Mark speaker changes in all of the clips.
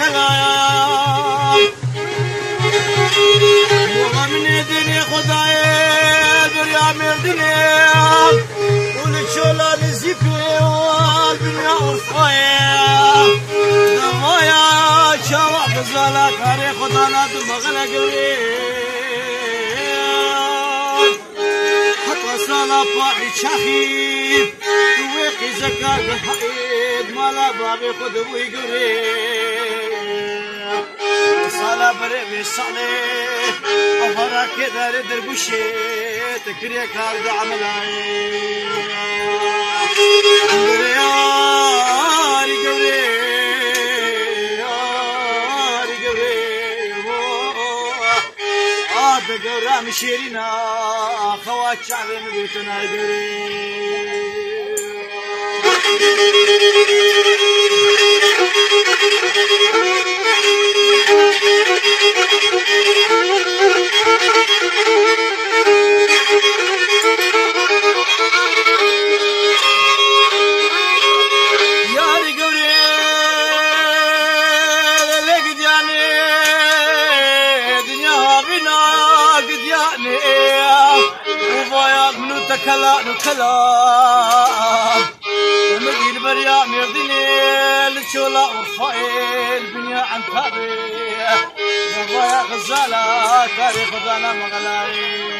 Speaker 1: عملايا والله من الدنيا خدايا بريا من الدنيا وللشولا نزيفي والدنيا ورفايا دمايا شوح بزالا كاري خدانا دمغنا قريب صلاة باعي شخيب تويقي زكاة الحقيد مالا بابي خدوي قريب صلاة بريبي صالح أفراك كذا دربوشي تكريا كارد عملاي قرياري قرياري قريب بقرا مشيرنا خوات شعب بيتنا نتكلا ونجي البريا ميرديني للشولا ورفايل بنيا عن كابي يا غزالة تاريخ غانا مغلاي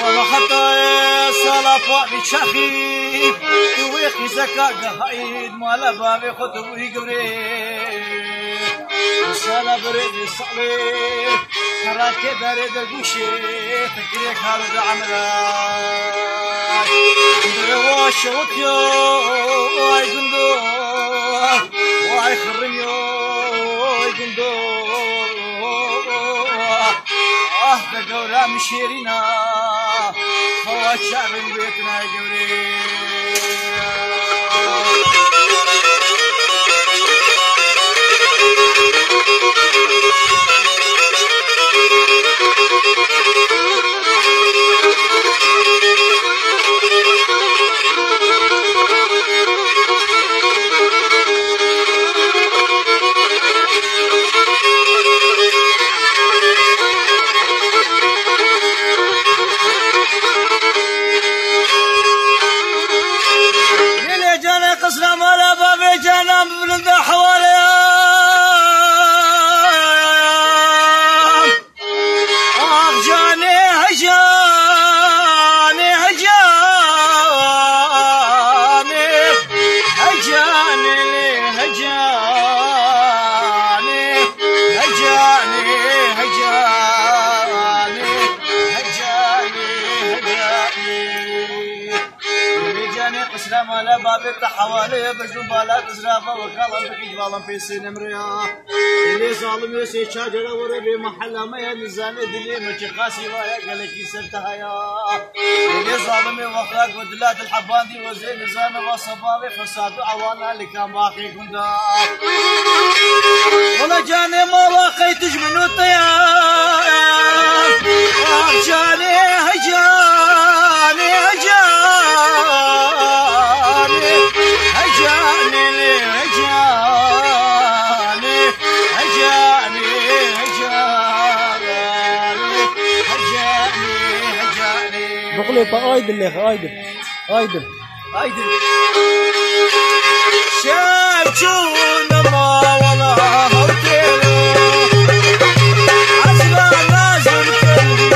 Speaker 1: وما خطاي صلاة فاضي شاخي تويخي زكاة قهايد مالا بابي خطوي قبري صلاة بريدي صالح حراكي داري درقوشي تكريك هارد عملاي درواش وطيو واي قندو واي خرميو واي قندو دقورا مشيرينا خوات شعب بيتنا قوري اسلام على بابك حوالي بجنب بالا تزرافه وكالم بكي بالم في سينمريا اللي ظالم يسي شاجره وربي محله ما ينزان دلي مشقاسي ويا قالك يسرتها يا اللي ظالم وخاك ودلات الحباندي وزين نزان وصبابي فساد عوانا اللي كان باقي كندا ولا جاني ما واقيتش من الطيار جاني هجاني
Speaker 2: بقولي ايدل يا ايدل
Speaker 1: شافشون ما والله هوتيلو عزلا نازل كل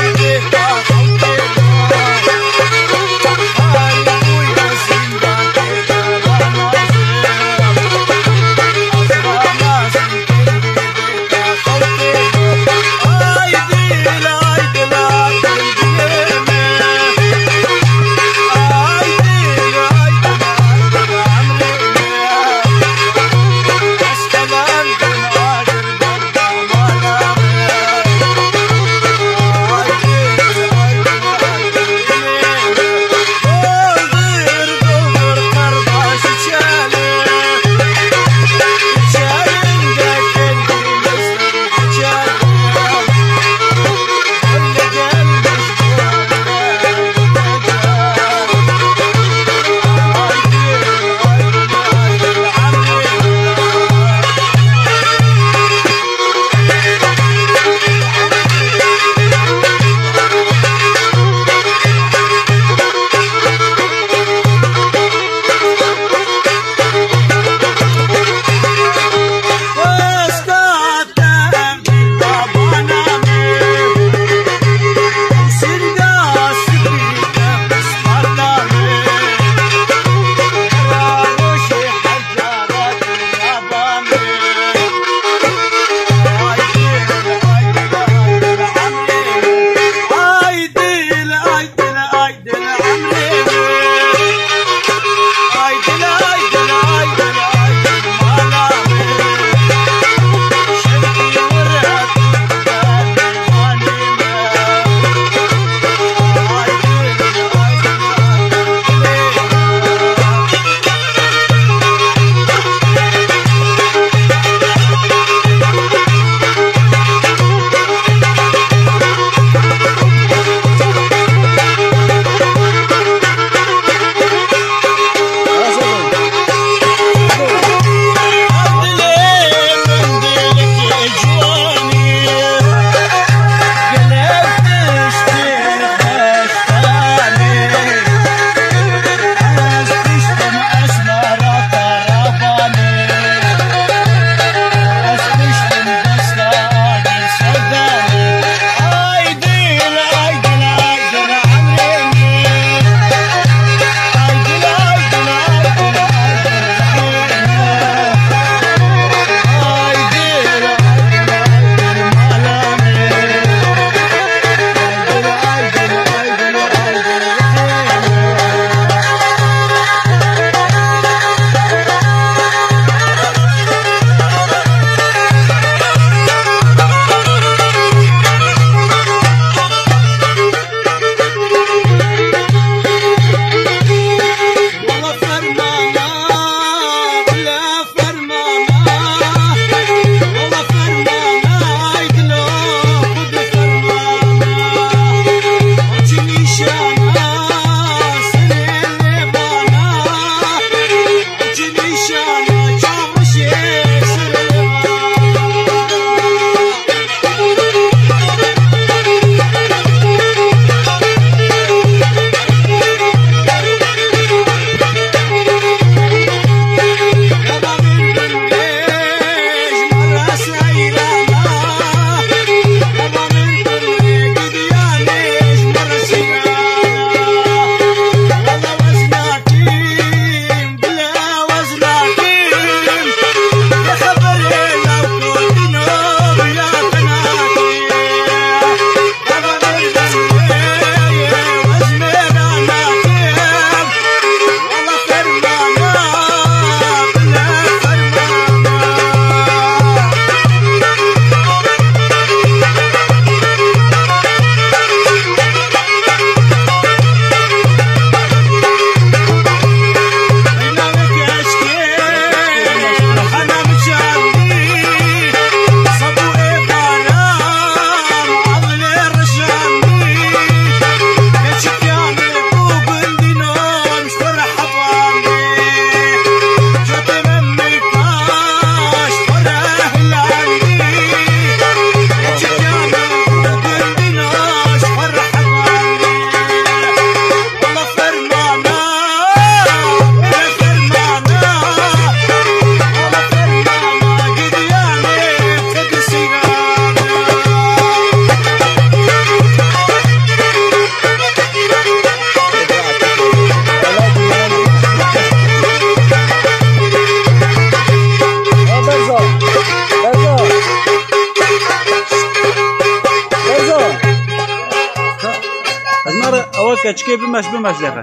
Speaker 3: المرة أول كشكي بمش لها.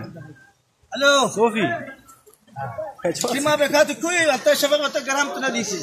Speaker 1: الو
Speaker 3: صوفي.
Speaker 1: في ما بكاتو كوي انت شباب انت قرامتنا ديسي